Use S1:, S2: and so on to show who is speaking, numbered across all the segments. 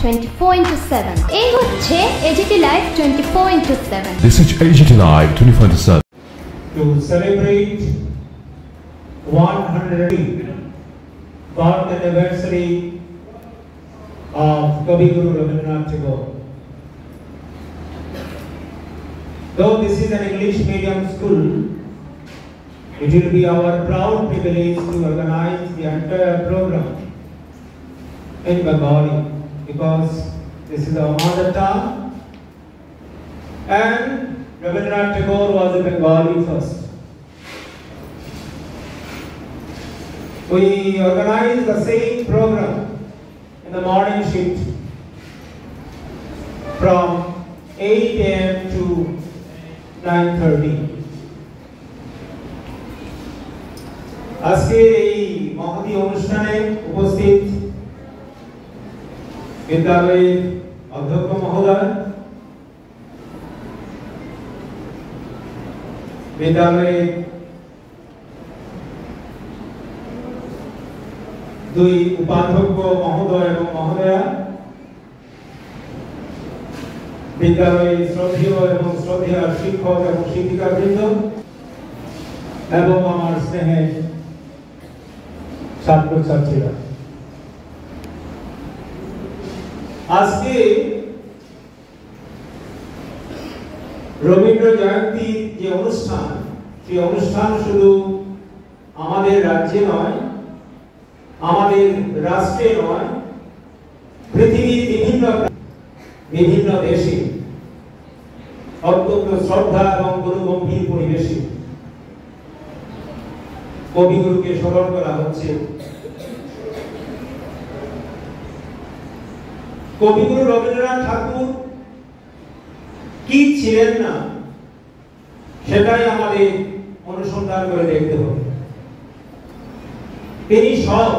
S1: 24/7 এই হচ্ছে AGT Live 24/7
S2: This is AGT Live 24/7
S3: to celebrate 100th birth anniversary of Kavi Guru Rabindranath Tagore. Though this is an English medium school, it will be our proud privilege to organize the entire program in Bengali because this is our mother tongue and Rabindranath Tagore was a Bengali first. We organized the same program in the morning shift from 8 a.m. to 9:30. আজকের এই মহতী অনুষ্ঠানে উপস্থিত বিদ্যালয়ের অধ্যক্ষ মহোদয়, বিদ্যালয়ের দুই উপাধ্যক্ষ মহোদয় এবং মহোদয়া, বিদ্যালয়ের শ্রদ্ধেয় এবং শ্রদ্ধেয় শিক্ষক এবং শিক্ষিকাবৃন্দ এবং আমার স্নেহের ছাত্রছাত্রীরা, আজকে রবীন্দ্র জয়ন্তীর যে অনুষ্ঠান, সেই অনুষ্ঠান শুধু আমাদের রাজ্যে নয়, আমাদের রাষ্ট্রে নয়, পৃথিবীর বিভিন্ন দেশে অত্যন্ত শ্রদ্ধা এবং গুরুগম্ভীর পরিবেশে কবিগুরুকে স্মরণ করা হচ্ছে। কবিগুরু রবীন্দ্রনাথ ঠাকুর কি ছিলেন না সেটাই আমাদের অনুসন্ধান করে দেখতে হবে। তিনি সব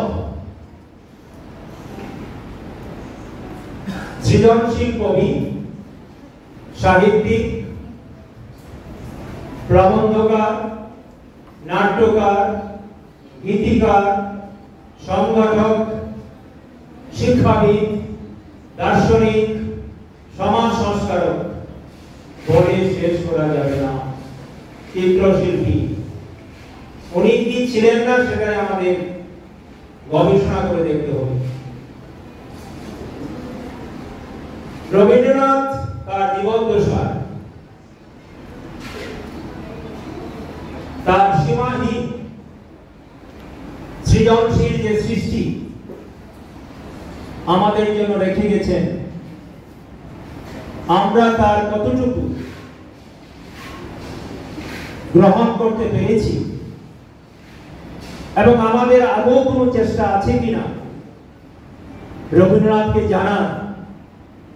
S3: সৃজনশীল কবি, সাহিত্যিক, প্রবন্ধকার, নাট্যকার, গীতিকার, সংগঠক, শিক্ষাবিদ, দার্শনিক, সমাজ সংস্কারক, বলে শেষ করা যাবে না। চিত্রশিল্পী, উনি কি ছিলেন না সেটাই আমাদের গবেষণা করে দেখতে হবে। রবীন্দ্রনাথ তার জীবদ্দশায় তার সীমাহীন সৃজনশীল যে সৃষ্টি আমাদের জন্য রেখে গেছেন, আমরা তার কতটুকু গ্রহণ করতে পেরেছি এবং আমাদের আদৌ কোনো চেষ্টা আছে কিনা রবীন্দ্রনাথকে জানার,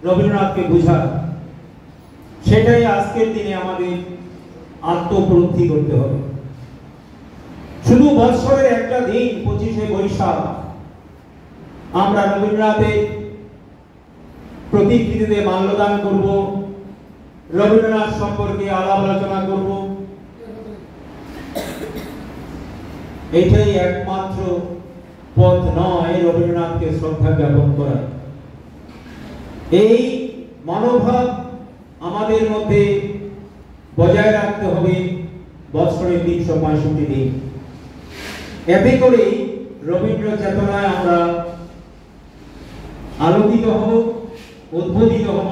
S3: রবীন্দ্রনাথকে বোঝার, সেটাই আজকের দিনে আমাদের আত্মোপলব্ধি করতে হবে। শুধু বৎসরের একটা দিন 25শে বৈশাখ আমরা রবীন্দ্রনাথের প্রতিকৃতিতে মাল্যদান করব, রবীন্দ্রনাথ সম্পর্কে আলাপ আলোচনা করব, এটাই একমাত্র পথ নয় রবীন্দ্রনাথকে শ্রদ্ধা জ্ঞাপন করা। এই মনোভাব আমাদের মধ্যে বজায় রাখতে হবে বৎসরের 365 দিন। এতে করে রবীন্দ্র চেতনায় আমরা আলোকিত হব, উদ্বোধিত হব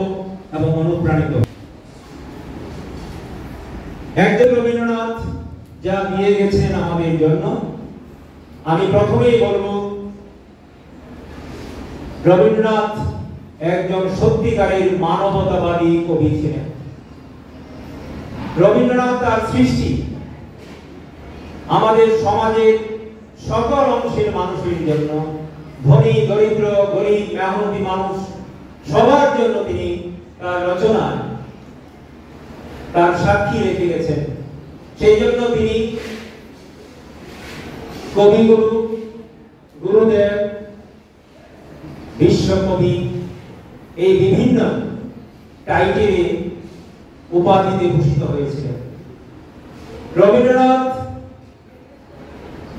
S3: এবং অনুপ্রাণিত হব। একজন রবীন্দ্রনাথ যা দিয়ে গেছেন আমাদের জন্য, আমি প্রথমেই বলবো রবীন্দ্রনাথ একজন সত্যিকারের মানবতাবাদী কবি ছিলেন। রবীন্দ্রনাথ তার সৃষ্টি আমাদের সমাজের সকল অংশের মানুষের জন্য, ধনী, দরিদ্র, গরিব, মেহনতি মানুষ সবার জন্য তিনি তার রচনায় তার সাক্ষী রেখে গেছেন। সেই জন্য তিনি কবিগুরু, গুরুদেব, বিশ্বকবি এই বিভিন্ন টাইটেলে উপাধিতে ভূষিত হয়েছিলেন। রবীন্দ্রনাথ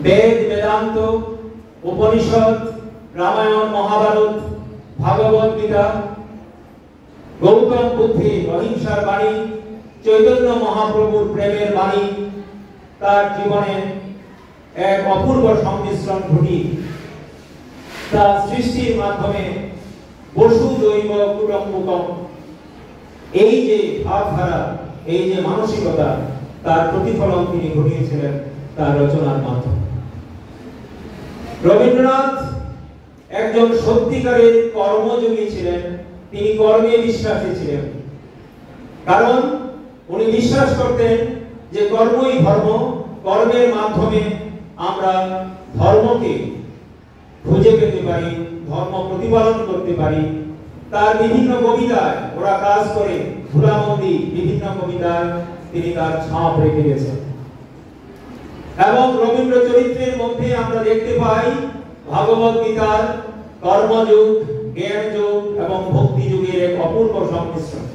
S3: বেদ, বেদান্ত, উপনিষদ, রামায়ণ, মহাভারত ভাগবত গীতা, গৌতম বুদ্ধের অহিংসার বাণী, চৈতন্য মহাপ্রভুর প্রেমের বাণী তার জীবনে এক অপূর্ব সংমিশ্রণ ঘটিয়ে তার সৃষ্টির মাধ্যমে বসুদৈব কুটুম্বকম এই যে ভাবধারা, এই যে মানসিকতা, তার প্রতিফলন তিনি ঘটিয়েছিলেন তার রচনার মাধ্যমে। রবীন্দ্রনাথ একজন সত্যিকারের কর্মযোগী ছিলেন, তিনি কর্মে বিশ্বাসী ছিলেন। কারণ উনি বিশ্বাস করতেন যে কর্মই ধর্ম, কর্মের মাধ্যমে আমরা ধর্মকে খুঁজে পেতে পারি, ধর্ম প্রতিপালন করতে পারি। তার বিভিন্ন কবিতায় ওরা কাজ করে, ভুলামন্দি বিভিন্ন কবিতায় তিনি তার ছাপ রেখে গেছেন। এবং রবীন্দ্র চরিত্রের মধ্যে আমরা দেখতে পাই ভাগবত গীতার কর্মযোগ, জ্ঞানযোগ এবং ভক্তি যুগের এক অপূর্ব সংমিশ্রণ।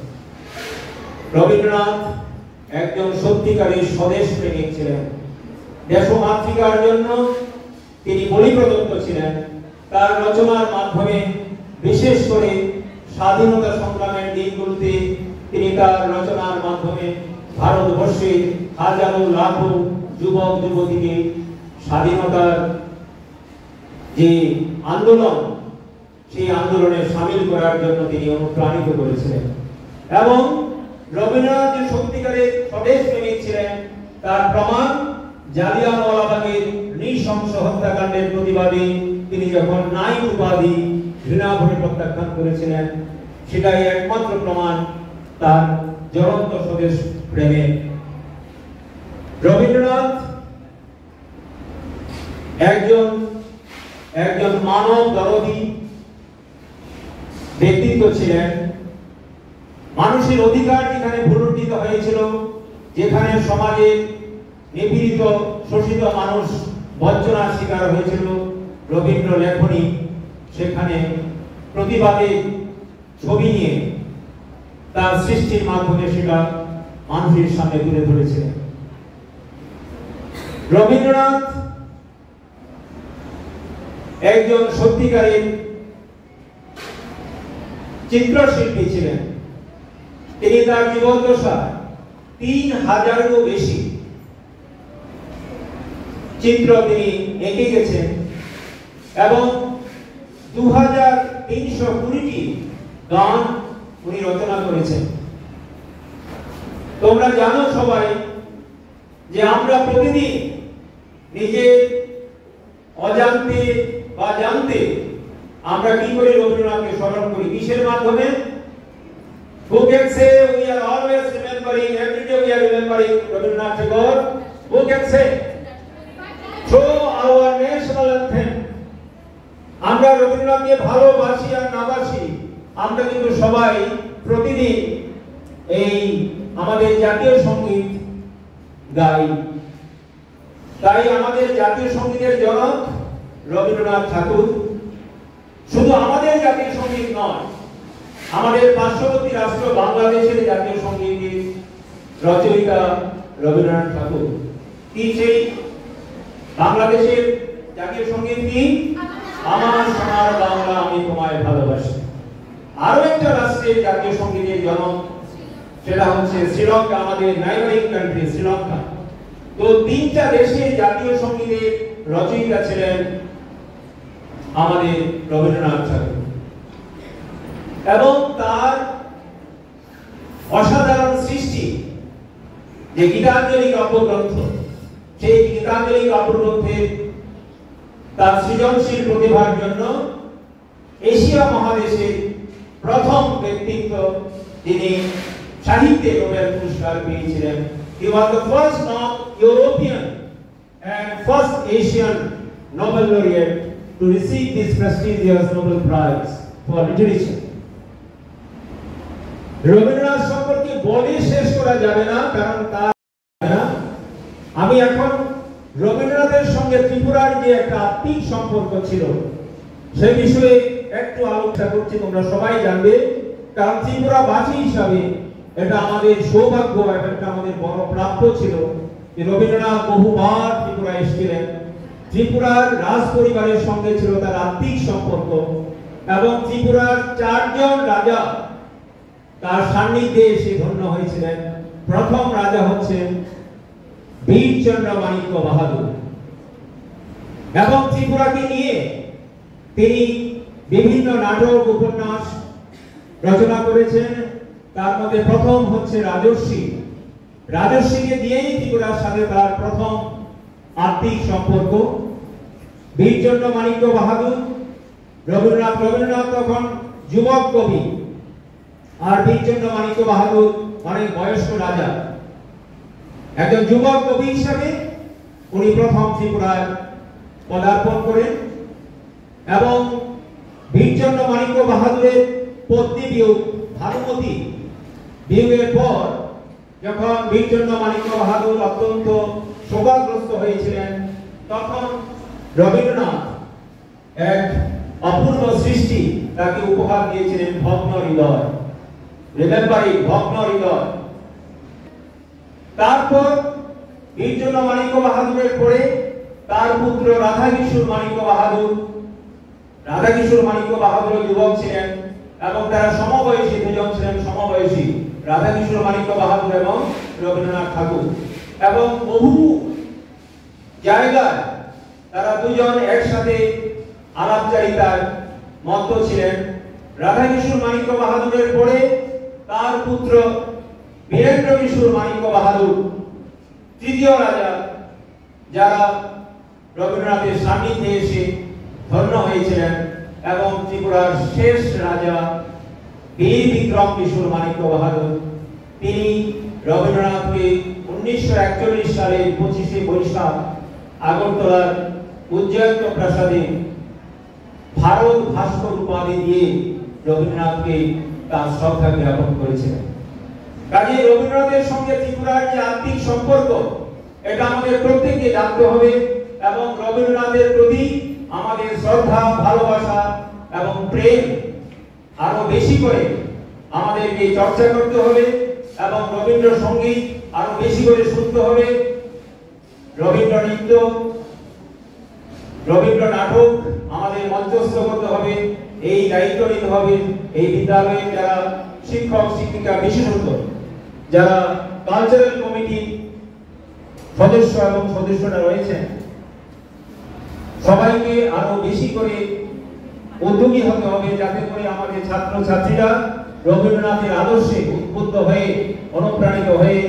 S3: রবীন্দ্রনাথ একজন সত্যিকারের স্বদেশ প্রেমিক ছিলেন, দেশমাতৃকার জন্য তিনি বলিপ্রদত্ত ছিলেন। তার রচনার মাধ্যমে বিশেষ করে স্বাধীনতা সংগ্রামের দিনগুলোতে তিনি তার রচনার মাধ্যমে ভারতবর্ষের হাজারো লাখো যুবক যুবতীকে স্বাধীনতার যে আন্দোলন, সেই আন্দোলনে সামিল করার জন্য তিনি অনুপ্রাণিত করেছিলেন। এবং রবীন্দ্রনাথ যে সত্যিকারের স্বদেশ প্রেমিক ছিলেন তার প্রমাণ জালিয়ানওয়ালাবাগের নৃশংস হত্যাকাণ্ডের প্রতিবাদে তিনি যখন নাইট উপাধি ঘৃণা ভরে প্রত্যাখ্যান করেছিলেন, সেটাই একমাত্র প্রমাণ তার জ্বলন্ত স্বদেশ প্রেমের। রবীন্দ্রনাথ একজন মানব দরদী ব্যক্তিত্ব ছিলেন। মানুষের অধিকার যেখানে ভুলুণ্ঠিত হয়েছিল, যেখানে সমাজের নিপীড়িত শোষিত মানুষ বঞ্চনার শিকার হয়েছিল, রবীন্দ্র লেখনী সেখানে প্রতিবাদের ছবি নিয়ে তার সৃষ্টির মাধ্যমে সেটা মানুষের সামনে তুলে ধরেছিলেন। রবীন্দ্রনাথ একজন সত্যিকারের চিত্রশিল্পী ছিলেন। তিনি তার জীবদ্দশায় 3000-এরও বেশি চিত্র তিনি এঁকে গেছেন এবং 2320টি গান উনি রচনা করেছেন। তোমরা জানো সবাই যে আমরা প্রতিদিন নিজের অজান্তে বা জানতে আমরা কি করে রবীন্দ্রনাথকে স্মরণ করি, কিসের মাধ্যমে? Who can say we are always remembering, every day we are remembering Rabindranath Tagore? Who can say? Through our national anthem. আমরা রবীন্দ্রনাথকে ভালোবাসি আর না বাসি, আমরা কিন্তু সবাই প্রতিদিন এই আমাদের জাতীয় সঙ্গীত গাই। তাই আমাদের জাতীয় সঙ্গীতের জনক রবীন্দ্রনাথ ঠাকুর। শুধু আমাদের জাতীয় সঙ্গীত নয়, আমাদের পার্শ্ববর্তী রাষ্ট্র বাংলাদেশের জাতীয় সঙ্গীতের রচয়িতা রবীন্দ্রনাথ ঠাকুর। কি সেই বাংলাদেশের জাতীয় সঙ্গীত কি? আমার সোনার বাংলা আমি তোমায় ভালোবাসি। আরো একটা রাষ্ট্রের জাতীয় সঙ্গীতের জনক, সেটা হচ্ছে শ্রীলঙ্কা, আমাদের নাইবারিং কান্ট্রি শ্রীলঙ্কা। তো তিনটা দেশের জাতীয় সঙ্গীতের রচয়িতা ছিলেন আমাদের রবীন্দ্রনাথ ঠাকুর। এবং তার অসাধারণ সৃষ্টি যে গীতাঞ্জলি কাব্যগ্রন্থ, সেই গীতাঞ্জলি কাব্যগ্রন্থের তার সৃজনশীল প্রতিভার জন্য এশিয়া মহাদেশের প্রথম ব্যক্তিত্ব যিনি সাহিত্যে নোবেল পুরস্কার পেয়েছিলেন। He was the first non-European and first Asian Nobel laureate to receive this prestigious Nobel Prize for literature. Rabindranath সম্পর্কে বলে শেষ করা যাবে না, কারণ তার আমি এখন রবীন্দ্রনাথের সঙ্গে ত্রিপুরার যে একটা আত্মিক সম্পর্ক ছিল সেই বিষয়ে একটু আলোচনা করছি, তোমরা সবাই জানবে। কারণ ত্রিপুরাবাসী হিসাবে এটা আমাদের সৌভাগ্য এবং এটা আমাদের বড় প্রাপ্য ছিল যে রবীন্দ্রনাথ বহুবার ত্রিপুরা এসেছিলেন। ত্রিপুরার রাজ পরিবারের সঙ্গে ছিল তার আত্মিক সম্পর্ক এবং ত্রিপুরার 4 জন রাজা তার সান্নিধ্যে এসে ধন্য হয়েছিলেন। প্রথম রাজা হচ্ছেন বীরচন্দ্র মাণিক্য বাহাদুর, এবং ত্রিপুরাকে নিয়ে তিনি বিভিন্ন নাটক উপন্যাস রচনা করেছেন। তার মধ্যে প্রথম হচ্ছে রাজর্ষি। রাজর্ষিকে দিয়েই ত্রিপুরার সাথে তার প্রথম আত্মিক সম্পর্ক। বীরচন্দ্র মাণিক্য বাহাদুর, রবীন্দ্রনাথ তখন যুবক কবি, আর বীরচন্দ্র মাণিক্য বাহাদুর অনেক বয়স্ক রাজা। একজন যুবক কবি হিসাবে উনি প্রথম ত্রিপুরায় পদার্পণ করেন, এবং বীরচন্দ্র মাণিক্য বাহাদুরের পত্নী বিয়োগ ভানুমতি বিয়োগের পর যখন বীরচন্দ্র মাণিক্য বাহাদুর অত্যন্ত শোকাগ্রস্ত হয়েছিলেন, তখন রবীন্দ্রনাথ এক অপূর্ব সৃষ্টি তাকে উপহার দিয়েছিলেন, ভগ্ন হৃদয়, রিমেম্বারিং ভগ্ন হৃদয়। তারপর বীরচন্দ্র মাণিক্য বাহাদুরের পরে তার পুত্র রাধাকিশোর মাণিক্য বাহাদুর। রাধাকিশোর মাণিক্য বাহাদুর যুবক ছিলেন এবং তারা সমবয়সী, দুজন ছিলেন সমবয়সী, রাধাকিশোর মাণিক্য বাহাদুর এবং রবীন্দ্রনাথ ঠাকুর। এবং বহু জায়গায় তারা দুজন একসাথে আলাপচারিতার মত্ত ছিলেন। রাধাকিশোর মাণিক্য বাহাদুরের পরে তার পুত্র বীরেন্দ্র কিশোর মাণিক্য বাহাদুর তৃতীয় রাজা, যারা রবীন্দ্রনাথের সান্নিধ্যে এসে ধন্য হয়েছিলেন। এবং ত্রিপুরার শেষ রাজা বীর বিক্রম কিশোর মাণিক্য বাহাদুর, তিনি রবীন্দ্রনাথকে 1941 সালের 25শে বৈশাখ আগরতলার উজ্জয়ন্ত প্রাসাদে ভারত ভাস্কর উপাধি দিয়ে রবীন্দ্রনাথকে তার শ্রদ্ধা জ্ঞাপন করেছিলেন। কাজে রবীন্দ্রনাথের সঙ্গে ত্রিপুরার যে আত্মিক সম্পর্ক, এটা আমাদের প্রত্যেককে জানতে হবে, এবং রবীন্দ্রনাথের প্রতি আমাদের শ্রদ্ধা, ভালোবাসা এবং প্রেম আরো বেশি করে আমাদেরকে চর্চা করতে হবে, এবং রবীন্দ্রসঙ্গীত আরো বেশি করে শুনতে হবে, রবীন্দ্র নৃত্য, রবীন্দ্র নাটক আমাদের মঞ্চস্থ করতে হবে। এই দায়িত্ব নিতে হবে এই বিদ্যালয়ের যারা শিক্ষক শিক্ষিকা, বিশেষত যারা কালচারাল কমিটি সদস্য এবং সদস্যরা রয়েছেন, সবাইকে আরো বেশি করে উদ্যোগী হতে হবে, যাতে করে আমাদের ছাত্র ছাত্রীরা রবীন্দ্রনাথের আদর্শে উদ্বুদ্ধ হয়ে, অনুপ্রাণিত হয়ে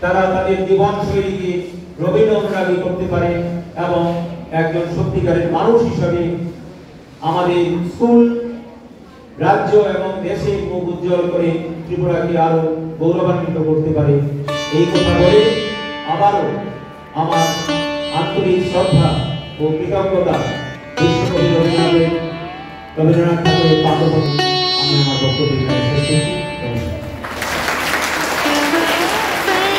S3: তারা তাদের জীবনশৈলীকে রবীন্দ্র অনুরাগী করতে পারে, এবং একজন সত্যিকারের মানুষ হিসাবে আমাদের স্কুল, রাজ্য এবং দেশের মুখ উজ্জ্বল করে ত্রিপুরাকে আরো গৌরবান্বিত করতে পারে। এই কথা বলে আবারও আমার আন্তরিক শ্রদ্ধা ও কৃতজ্ঞতা বিশ্বকবি রবীন্দ্রনাথ ঠাকুরের পাদপদ্মে আমি আমার বক্তব্য